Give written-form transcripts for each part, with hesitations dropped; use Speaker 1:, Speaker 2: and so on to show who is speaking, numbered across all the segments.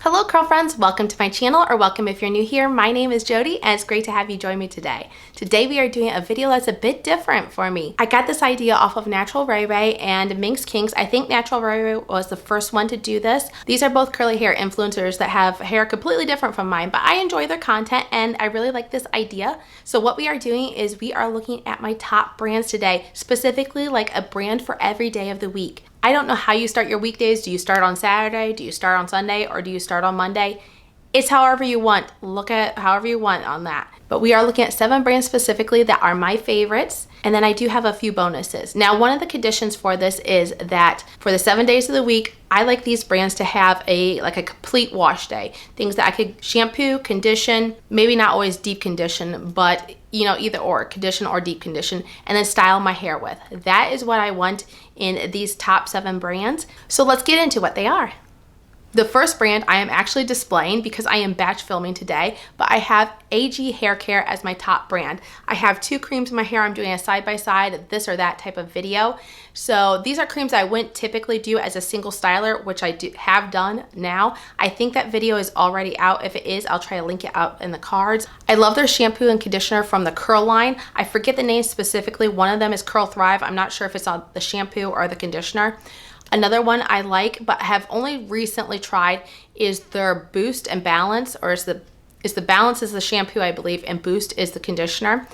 Speaker 1: Hello curl friends, welcome to my channel, or welcome if you're new here. My name is Jody and it's great to have you join me today. Today we are doing a video that's a bit different for me. I got this idea off of Natural Ray Ray and Minx Kinks. I think Natural Ray Ray was the first one to do this. These are both curly hair influencers that have hair completely different from mine, but I enjoy their content and I really like this idea. So what we are doing is we are looking at my top brands today, specifically like a brand for every day of the week. I don't know how you start your weekdays. Do you start on Saturday? Do you start on Sunday? Or do you start on Monday? It's however you want. Look at however you want on that. But we are looking at 7 brands specifically that are my favorites. And then I do have a few bonuses. Now, one of the conditions for this is that for the 7 days of the week, I like these brands to have a complete wash day. Things that I could shampoo, condition, maybe not always deep condition, but either or, condition or deep condition, and then style my hair with. That is what I want in these top 7 brands. So let's get into what they are. The first brand I am actually displaying because I am batch filming today, but I have AG Hair Care as my top brand. I have 2 creams in my hair. I'm doing a side-by-side, this or that type of video. So these are creams I wouldn't typically do as a single styler, which I have done now. I think that video is already out. If it is, I'll try to link it out in the cards. I love their shampoo and conditioner from the Curl line. I forget the name specifically. One of them is Curl Thrive. I'm not sure if it's on the shampoo or the conditioner. Another one I like but have only recently tried is their Boost and Balance, or is the Balance is the shampoo, I believe, and Boost is the conditioner.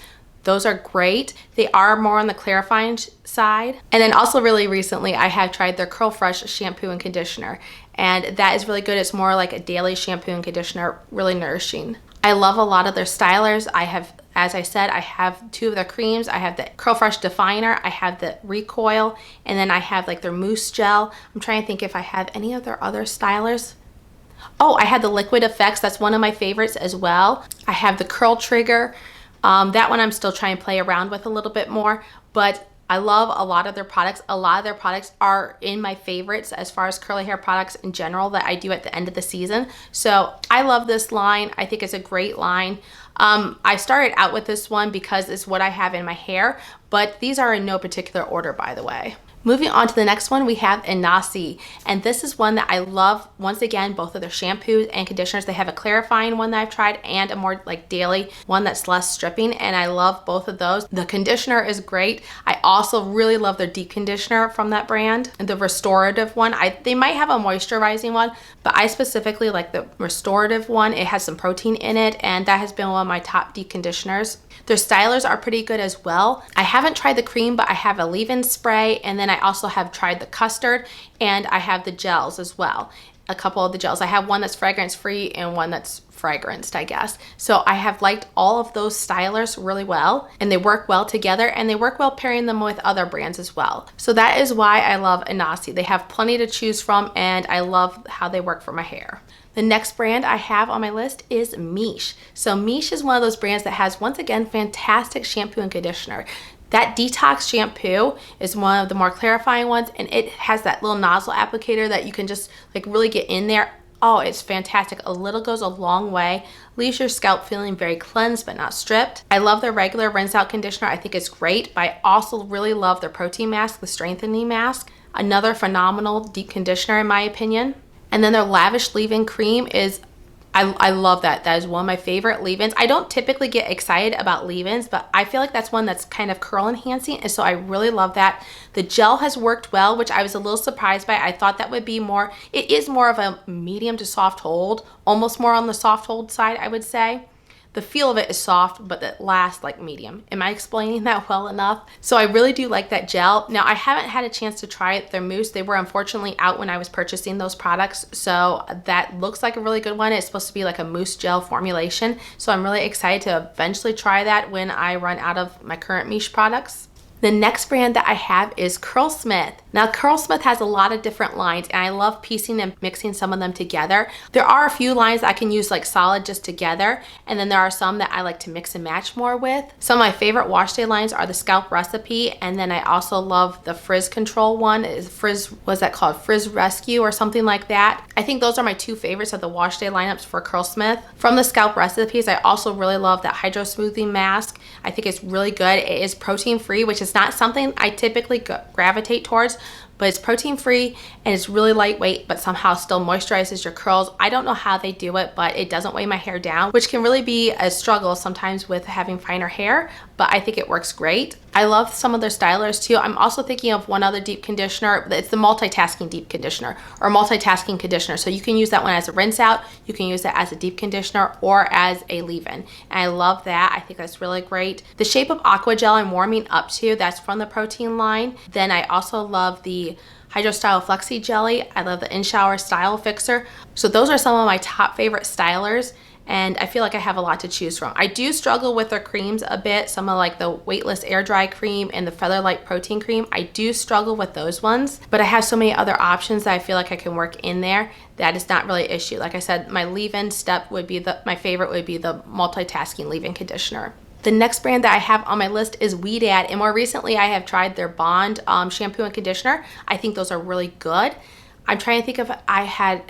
Speaker 1: Those are great. They are more on the clarifying side. And then also really recently I have tried their Curl Fresh shampoo and conditioner, and that is really good. It's more like a daily shampoo and conditioner, really nourishing. I love a lot of their stylers. As I said, I have 2 of their creams. I have the Curl Fresh Definer, I have the Recoil, and then I have like their Mousse Gel. I'm trying to think if I have any of their other stylers. Oh, I had the Liquid Effects. That's one of my favorites as well. I have the Curl Trigger. That one I'm still trying to play around with a little bit more, but I love a lot of their products. A lot of their products are in my favorites as far as curly hair products in general that I do at the end of the season. So I love this line. I think it's a great line. I started out with this one because it's what I have in my hair, but these are in no particular order, by the way. Moving on to the next one, we have Innersense, and this is one that I love. Once again, both of their shampoos and conditioners. They have a clarifying one that I've tried and a more like daily one that's less stripping, and I love both of those. The conditioner is great. I also really love their deep conditioner from that brand, the restorative one. They might have a moisturizing one, but I specifically like the restorative one. It has some protein in it, and that has been one of my top deep conditioners. Their stylers are pretty good as well. I haven't tried the cream, but I have a leave-in spray, and then I also have tried the custard, and I have the gels as well. A couple of the gels. I have one that's fragrance-free and one that's fragranced, I guess. So I have liked all of those stylers really well, and they work well together, and they work well pairing them with other brands as well. So that is why I love Innersense. They have plenty to choose from, and I love how they work for my hair. The next brand I have on my list is Mielle. So Mielle is one of those brands that has, once again, fantastic shampoo and conditioner. That detox shampoo is one of the more clarifying ones, and it has that little nozzle applicator that you can just like really get in there. Oh, it's fantastic. A little goes a long way. Leaves your scalp feeling very cleansed but not stripped. I love their regular rinse out conditioner. I think it's great, but I also really love their protein mask, the strengthening mask. Another phenomenal deep conditioner in my opinion. And then their Lavish leave-in cream is, I love that. That is one of my favorite leave-ins. I don't typically get excited about leave-ins, but I feel like that's one that's kind of curl enhancing, and so I really love that. The gel has worked well, which I was a little surprised by. I thought that would be more, it is more of a medium to soft hold, almost more on the soft hold side, I would say. The feel of it is soft, but it lasts like medium. Am I explaining that well enough? So I really do like that gel. Now, I haven't had a chance to try their mousse. They were unfortunately out when I was purchasing those products. So that looks like a really good one. It's supposed to be like a mousse gel formulation. So I'm really excited to eventually try that when I run out of my current Mielle products. The next brand that I have is Curlsmith. Now, Curlsmith has a lot of different lines, and I love piecing and mixing some of them together. There are a few lines I can use like solid just together, and then there are some that I like to mix and match more with. Some of my favorite wash day lines are the Scalp Recipe, and then I also love the Frizz Control one. What's that called? Frizz Rescue or something like that. I think those are my 2 favorites of the wash day lineups for Curlsmith. From the Scalp Recipes, I also really love that Hydro Smoothing Mask. I think it's really good. It is protein free, which is not something I typically gravitate towards, but it's protein free and it's really lightweight, but somehow still moisturizes your curls. I don't know how they do it, but it doesn't weigh my hair down, which can really be a struggle sometimes with having finer hair, but I think it works great. I love some of their stylers too. I'm also thinking of one other deep conditioner. It's the multitasking deep conditioner or multitasking conditioner. So you can use that one as a rinse out. You can use that as a deep conditioner or as a leave-in. And I love that. I think that's really great. The Shape Up Aqua Gel I'm warming up to, that's from the protein line. Then I also love the Hydro Style Flexi Jelly. I love the In Shower Style Fixer. So those are some of my top favorite stylers, and I feel like I have a lot to choose from. I do struggle with their creams a bit. Some of like the Weightless Air Dry Cream and the Featherlight Protein Cream. I do struggle with those ones, but I have so many other options that I feel like I can work in there that is not really an issue. Like I said, my leave-in step would be my favorite would be the multitasking leave-in conditioner. The next brand that I have on my list is Ouidad, and more recently I have tried their Bond shampoo and conditioner. I think those are really good. I'm trying to think if I had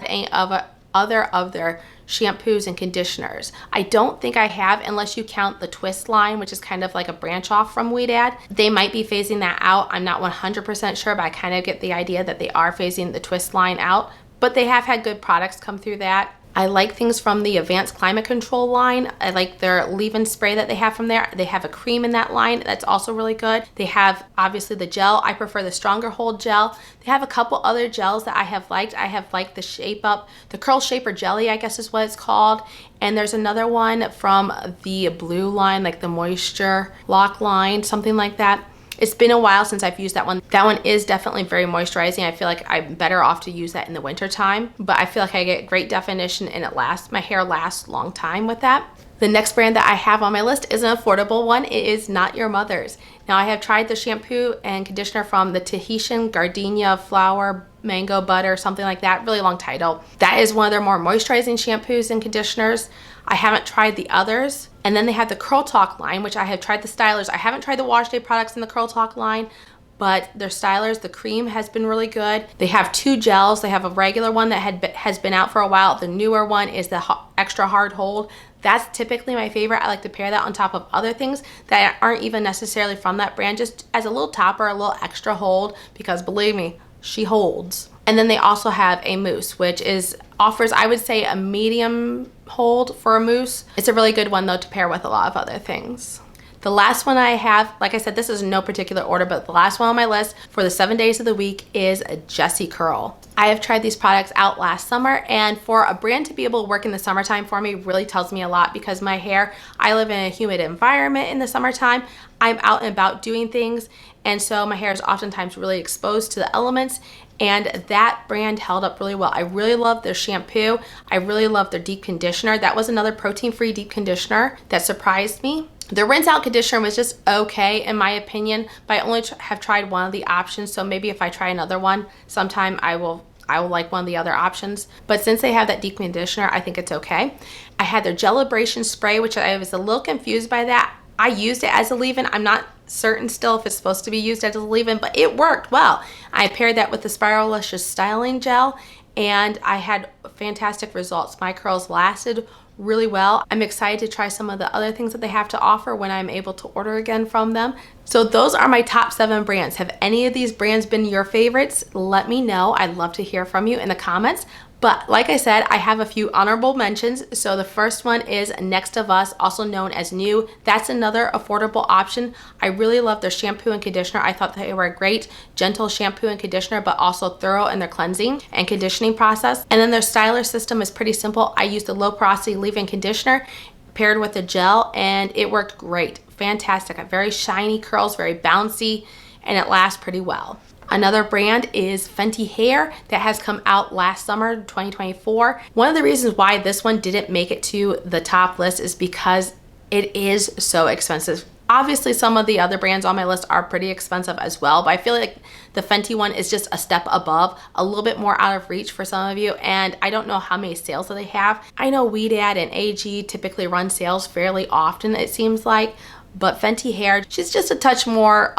Speaker 1: any other of their shampoos and conditioners. I don't think I have, unless you count the Twist line, which is kind of like a branch off from Ouidad. They might be phasing that out. I'm not 100% sure, but I kind of get the idea that they are phasing the Twist line out, but they have had good products come through that. I like things from the Advanced Climate Control line. I like their leave-in spray that they have from there. They have a cream in that line that's also really good. They have obviously the gel. I prefer the Stronger Hold gel. They have a couple other gels that I have liked. I have liked the Shape Up, the Curl Shaper Jelly, I guess is what it's called. And there's another one from the blue line, like the Moisture Lock line, something like that. It's been a while since I've used that one. That one is definitely very moisturizing. I feel like I'm better off to use that in the winter time, but I feel like I get great definition and my hair lasts a long time with that. The next brand that I have on my list is an affordable one. It is Not Your Mother's. Now I have tried the shampoo and conditioner from the Tahitian Gardenia Flower Mango Butter, something like that, really long title. That is one of their more moisturizing shampoos and conditioners. I haven't tried the others. And then they have the Curl Talk line, which I have tried the stylers. I haven't tried the Wash Day products in the Curl Talk line, but their stylers, the cream has been really good. They have two gels. They have a regular one that has been out for a while. The newer one is the Extra Hard Hold. That's typically my favorite. I like to pair that on top of other things that aren't even necessarily from that brand, just as a little topper, a little extra hold, because believe me, she holds. And then they also have a mousse, which offers, I would say, a medium hold for a mousse. It's a really good one though to pair with a lot of other things. The last one I have, like I said, this is in no particular order, but the last one on my list for the 7 days of the week is Jessicurl. I have tried these products out last summer, and for a brand to be able to work in the summertime for me really tells me a lot, because my hair, I live in a humid environment in the summertime. I'm out and about doing things, and so my hair is oftentimes really exposed to the elements, and that brand held up really well. I really love their shampoo. I really love their deep conditioner. That was another protein-free deep conditioner that surprised me. The rinse out conditioner was just okay in my opinion, but I only have tried one of the options, so maybe if I try another one sometime I will like one of the other options. But since they have that deep conditioner, I think it's okay. I had their Gelibration spray, which I was a little confused by that. I used it as a leave-in. I'm not certain still if it's supposed to be used as a leave-in, but it worked well. I paired that with the Spiralicious styling gel, and I had fantastic results. My curls lasted really well. I'm excited to try some of the other things that they have to offer when I'm able to order again from them. So those are my top 7 brands. Have any of these brands been your favorites? Let me know. I'd love to hear from you in the comments. But like I said, I have a few honorable mentions. So the first one is Next of Us, also known as New. That's another affordable option. I really love their shampoo and conditioner. I thought they were a great, gentle shampoo and conditioner, but also thorough in their cleansing and conditioning process. And then their styler system is pretty simple. I used the low porosity leave-in conditioner paired with a gel, and it worked great. Fantastic. Very shiny curls, very bouncy, and it lasts pretty well. Another brand is Fenty Hair that has come out last summer, 2024. One of the reasons why this one didn't make it to the top list is because it is so expensive. Obviously, some of the other brands on my list are pretty expensive as well, but I feel like the Fenty one is just a step above, a little bit more out of reach for some of you, and I don't know how many sales that they have. I know Ouidad and AG typically run sales fairly often, it seems like, but Fenty Hair, she's just a touch more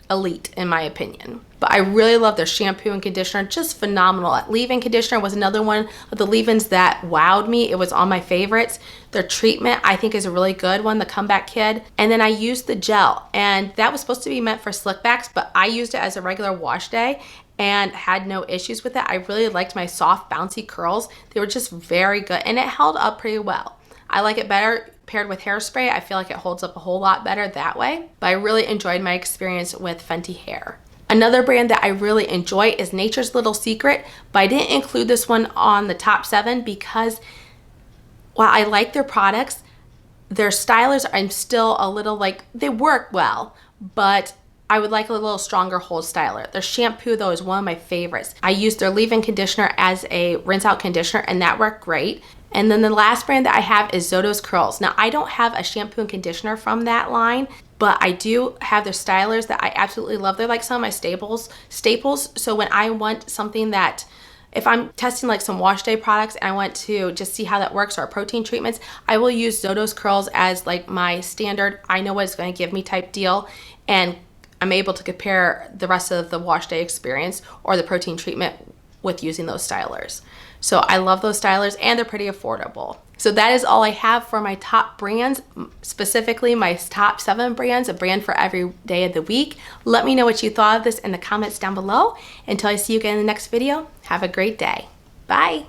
Speaker 1: elite in my opinion. but I really love their shampoo and conditioner, just phenomenal. Leave-in conditioner was another one of the leave-ins that wowed me. It was on my favorites. Their treatment I think is a really good one, the Comeback Kid. And then I used the gel, and that was supposed to be meant for slick backs, but I used it as a regular wash day and had no issues with it. I really liked my soft bouncy curls. They were just very good, and it held up pretty well. I like it better paired with hairspray. I feel like it holds up a whole lot better that way, but I really enjoyed my experience with Fenty Hair. Another brand that I really enjoy is Nature's Little Secret, but I didn't include this one on the top 7 because while I like their products, their stylers, I'm still a little like, they work well, but I would like a little stronger hold styler. Their shampoo though is one of my favorites. I used their leave-in conditioner as a rinse out conditioner, and that worked great. And then the last brand that I have is Zoto's Curls. Now I don't have a shampoo and conditioner from that line, but I do have their stylers that I absolutely love. They're like some of my staples. So when I want something that, if I'm testing like some wash day products and I want to just see how that works, or protein treatments, I will use Zoto's Curls as like my standard, I know what it's going to give me type deal, and I'm able to compare the rest of the wash day experience or the protein treatment with using those stylers. So I love those stylers, and they're pretty affordable. So that is all I have for my top brands, specifically my top 7 brands, a brand for every day of the week. Let me know what you thought of this in the comments down below. Until I see you again in the next video, have a great day. Bye.